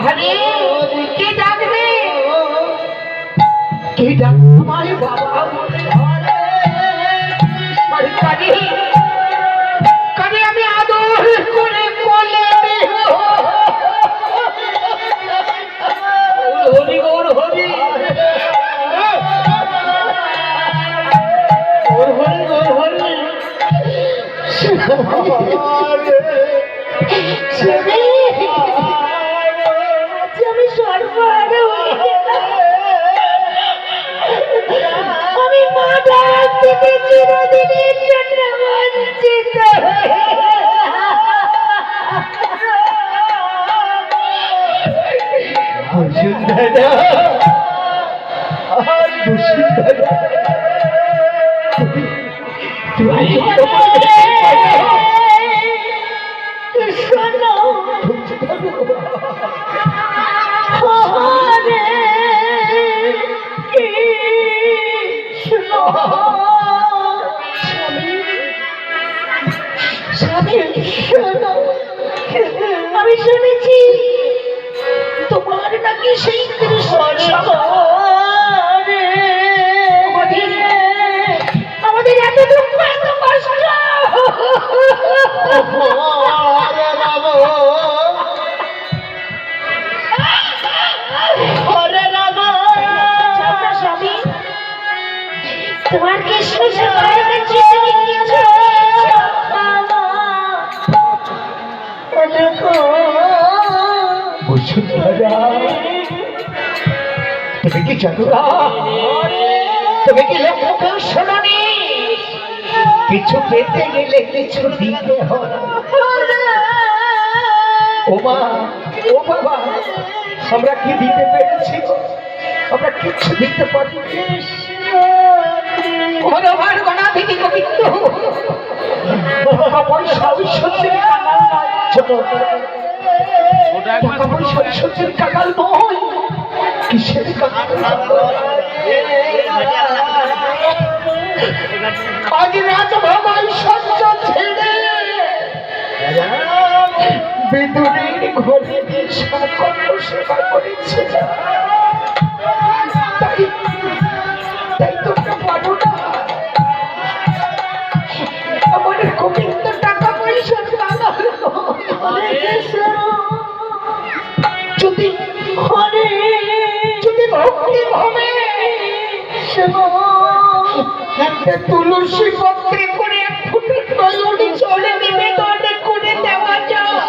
আরে কে ডাকবে? কে ডাক? আমার বাবা। আরে কানে কানে আমি আদর করে বলে হরি গৌর হরি গৌর হরি গৌর হরি। আমি সর্বহারা হয়ে গেলাম। আমি মা ডাক থেকে চিরদিনের জন্য বঞ্চিত বসুন্ধরা। আর বসুন্ধরা শোনো আমি শুনেছি তোমার নাকি সেই আমাদের এত দুঃখ এত কষ্ট। তোমার কৃষ্ণ বসুন্ধরা, তুমি কি জানো না? তুমি কি লোকেও শোনি? কিছু পেতে গেলে কিছু দিতে হয়। ও মা, ও বাবা, আমরা কি দিতে পেরেছি? আমরা কিছু দিতে পারি। ভগবান গণাধিক গোবিন্দ টাকা পয়সা ঐশ্বর্যের কাঙাল নয়। ছোট টাকা পয়সা ঐশ্বর্যের কাঙাল নয়। কিসের কাঙাল? আজ রাত ভবাই সহ্য ছেড়ে বিদুরের ঘরে সকল সেবা করেছে। তাই তোমরা পারো না। আমার গোবিন্দ টাকা পয়সা যদি যদি ভক্তি ভাবে একটা তুলসী পত্রে করে এক ফুটের নজরে চলে নিবেদন করে দেওয়া যায়,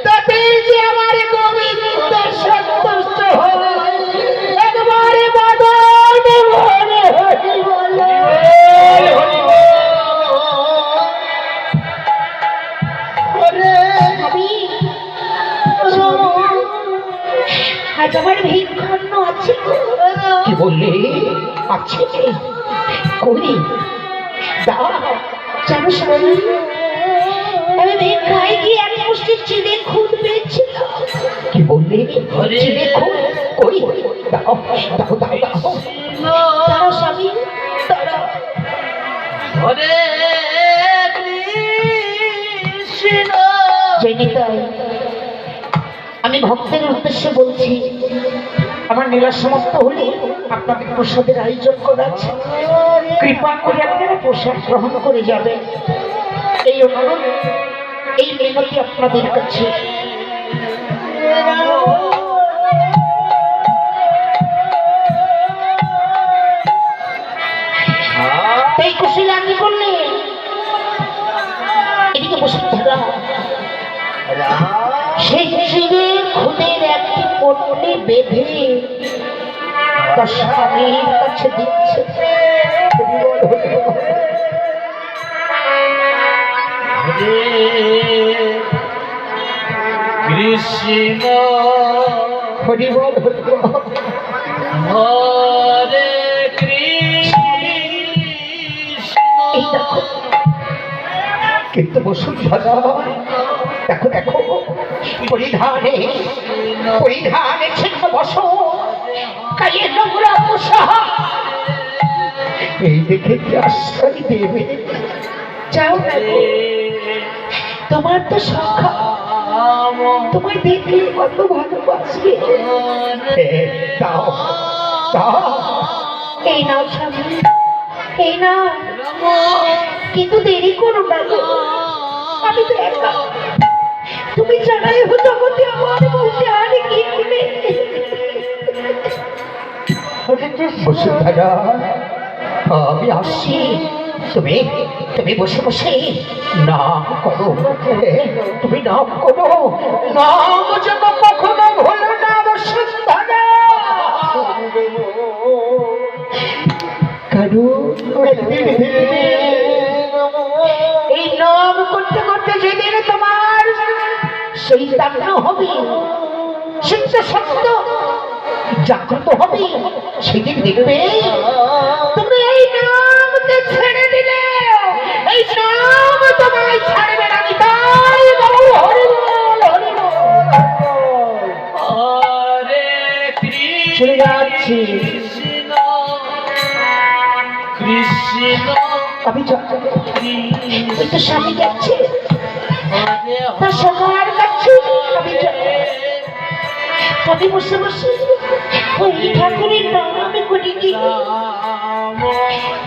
তাতে যে আমার গোবিন্দ সন্তুষ্ট হবে। একবারে বাদন ভরে হরি বল। আজ আমার ভিক্ষান্ন আছে। কি বললে? আছে করি দাও। জানো স্বামী, আমি ভিক্ষায় গিয়ে এক মুষ্টি চিড়ে খুদ পেয়েছিলাম। কি বললে? চিড়ে খুদ করি দাও দাও দাও দাও। দাও স্বামী দাও। হরে কৃষ্ণ। জয়নিতাই, আমি ভক্তের উদ্দেশ্যে বলছি, আমার লীলা সমাপ্ত হলে আপনাদের প্রসাদের আয়োজন করা আছে। কৃপা করে আপনারা প্রসাদ গ্রহণ করে যাবেন, এই অনুরোধ, এই মিনতি আপনাদের কাছে। এই কুশলে আপনি করলে এদিকে বসুন্ধরা সেই চিড়ে খুদের একটি পট্টি বেঁধে তার স্বামীর কাছে দিচ্ছে। কৃষ্ণ হরি বল হরে কৃষ্ণ। কিন্তু বসুন্ধরা দেখো দেখো, পরিধানে ছিন্ন বসো, কায়ে নোংরা পোশাক, এই দেখে কি আশ্রয় দেবে? যাও না গো, তোমার তো সখা তোমায় দেখলে কত ভালোবাসবে। দাও দাও, এই নাও স্বামী, এই নাও, কিন্তু দেরি করো না গো, আমি তো একা, তুমি জানাই হো জগতে আমার বলতে আর কি নেই। বসুন্ধরা, আমি আসছি, তুমি তুমি বসে বসে নাম করো, তুমি নাম করো, নাম যেন কখনো ভুলো না বসুন্ধরা। এই নাম করতে করতে যেদিন তোমার সেই তান্ন হবে, সিদ্ধ সত্য জাগ্রত হবে, সেদিন দেখবে তুমি এই নামকে ছেড়ে দিলে এই নাম তোমায় ছাড়বে না। তাই বলো হরি বল, হরি বল। চলে যাচ্ছি আমি, ওই তো স্বামী যাচ্ছে, তার সকার কাছে আমি বসে বসে ওই ঠাকুরের নাম আমি করি কি,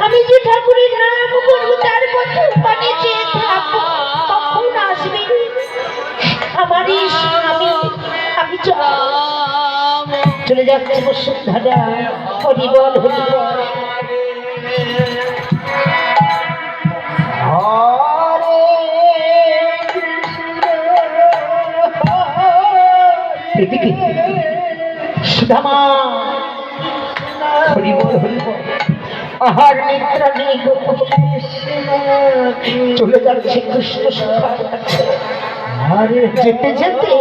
আমি যে ঠাকুরের নাম করবো তার পথে মানে যে তখন আসবে আমার এই স্বামী। আমি চলে যাচ্ছি বসুন্ধরা, হরি বল, হরি বল। সুদামা, হরি বল, হরি বল। আহার নিদ্রা নেই গো, চলে যাচ্ছে কৃষ্ণ সখার কাছে। যেতে যেতে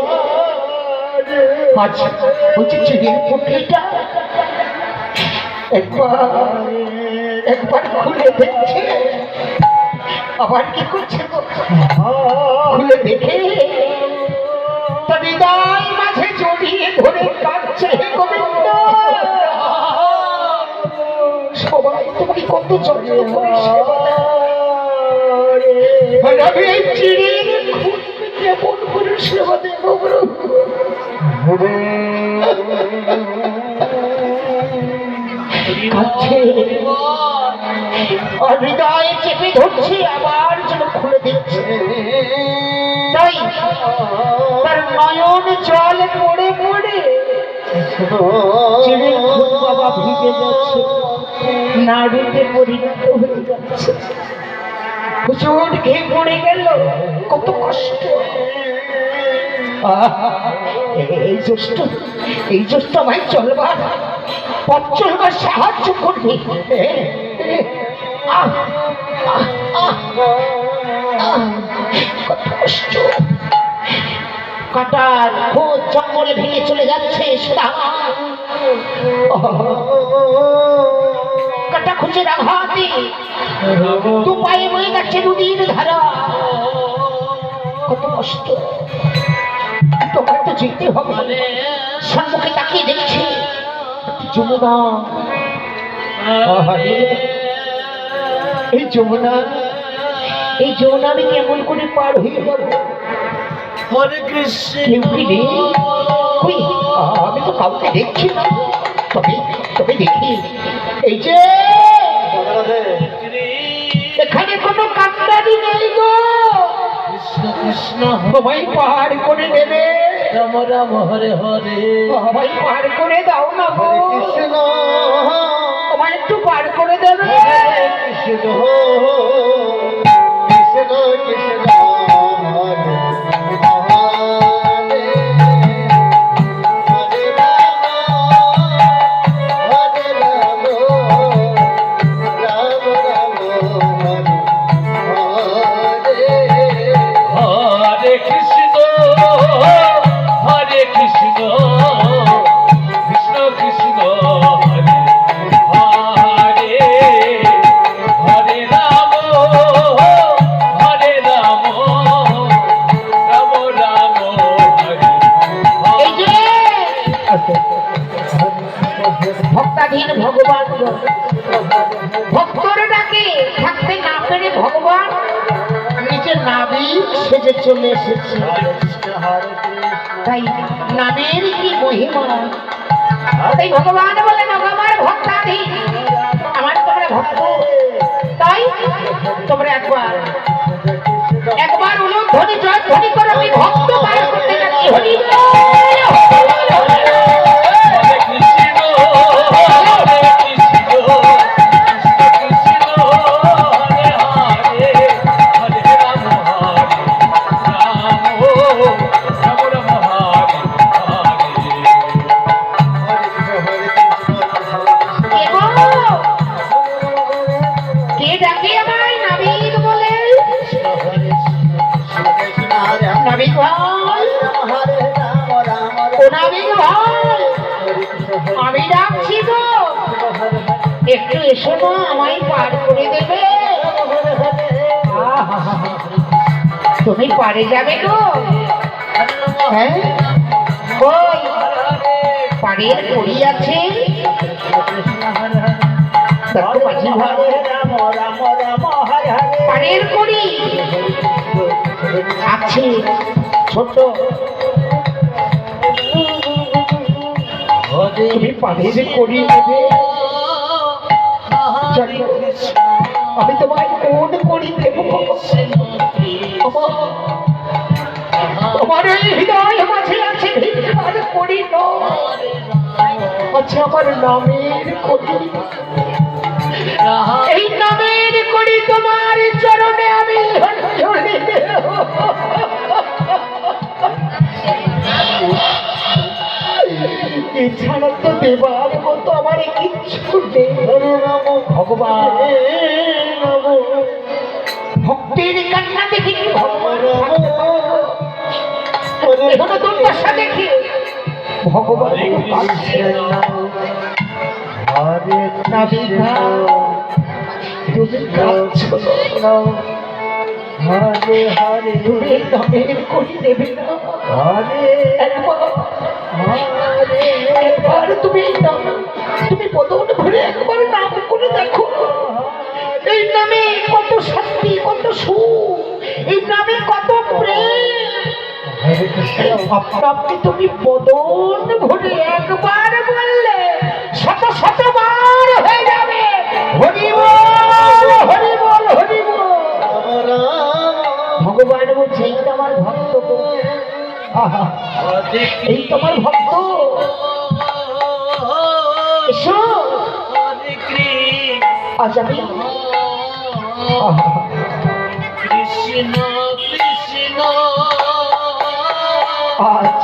আজ বলছি চিড়ির পুটলিটা একবার খুলে দেখছে, আবার কি করছে খুলে দেখে তার হৃদয় মাঝে জড়িয়ে ধরে কাঁদছে, হে গোবিন্দ সবাই তোমাকে কত যত্ন করে সেবা দেয়, আমি এই চিড়ির খুঁজতে কেমন করে সেবা দেব? কাছে আর হৃদয়ে চেপে ধরছে, আবার যেন খুলে দিচ্ছে, তাই তার নয়ন জল পড়ে পড়ে চিড়ির খুব বাবা ভিজে যাচ্ছে, নাড়ুতে পরিণত হয়ে যাচ্ছে, হুজুর ঘেয়ে পড়ে গেল, কত কষ্ট। এই জ্যৈষ্ঠ আমায় চলবার পথ চলবার সাহায্য করবে। কত কষ্ট, কাটার খোঁজ জঙ্গলে ভেঙে চলে যাচ্ছে, কাটা খুঁজে আঘাতে দু পায়ে বয়ে যাচ্ছে নদীর ধারা, কত কষ্ট। তোমার তো যেতে হবে, সম্মুখে তাকিয়ে দেখছি যমুনা, এই যমুনা, এই যমুনা আমি কেমন করে পার হয়ে যাবো? কেউ কি নেই? আমি তো কাউকে দেখছি না, তবে দেখি এই যে এখানে কোনো কান্দারি নেই গো, কৃষ্ণ সবাই পাহাড় করে দেবে, রাম রাম হরে হরে, সবাই পাহাড় করে দাও না গো, কৃষ্ণ সবাই একটু পার করে দেবে, কৃষ্ণ কৃষ্ণ কৃষ্ণ ভক্তাধীন ভগবান ভক্ত ভগবান নিজের নাবিক সেজে চলে এসেছে। তাই নামের কি মহিমা, তাই ভগবান বলেন আমার ভক্তাদি, আমার তোমরা ভক্ত, তাই তোমরা একবার ধ্বনি জয় ধ্বনি করো, আমি ভক্ত পার করতে যাচ্ছি। হরি আমি ডাকছি গো, একটু এসো না, আমায় পার করে দেবে। তুমি পারে যাবে গো? হ্যাঁ, কই পাড়ের কড়ি আছে? পাড়ের কড়ি আছে ছোট, তুমি পাড়ের কড়ি নেবে? আমি তোমায় কোন কড়ি দেব? আমার এই হৃদয় মাঝে আছে ভিক্ষার কড়ি নয়, আচ্ছা আমার নামের কড়ি। এই নামের কড়ি তোমার চরণে আমি অঞ্জলি দেব। এছাড়া তো দেবার মতো আমার কিচ্ছু নেই। ভগবান ভক্তির কান্না দেখি ভগবান, এখনো দুর্দশা দেখি ভগবান। হরে হরে তুমি নামের করি দেবে না? একবার তুমি বদন ভরে একবার নাম করে দেখো। এই নামে কত শক্তি, কত সুখ, এই নামে কত প্রেম। আপনি তুমি বদন ভরে একবার বললে শত শতবার হয়ে যাবে। হরি বল, হরি বল, হরি বল। ভগবান বলছে এই তোমার ভক্ত, এই তোমার ভক্ত, এসো আজ আমি কৃষ্ণ কৃষ্ণ আজ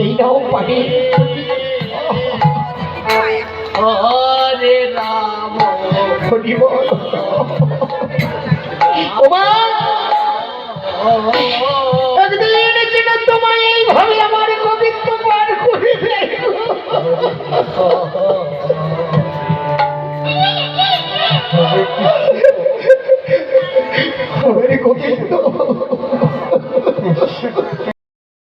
এই নাও পানি। হরে রাম হরি বল। একদিন যেন তোমায় এইভাবে আমার গোবিন্দ পার করে দেয়। গোবিন্দ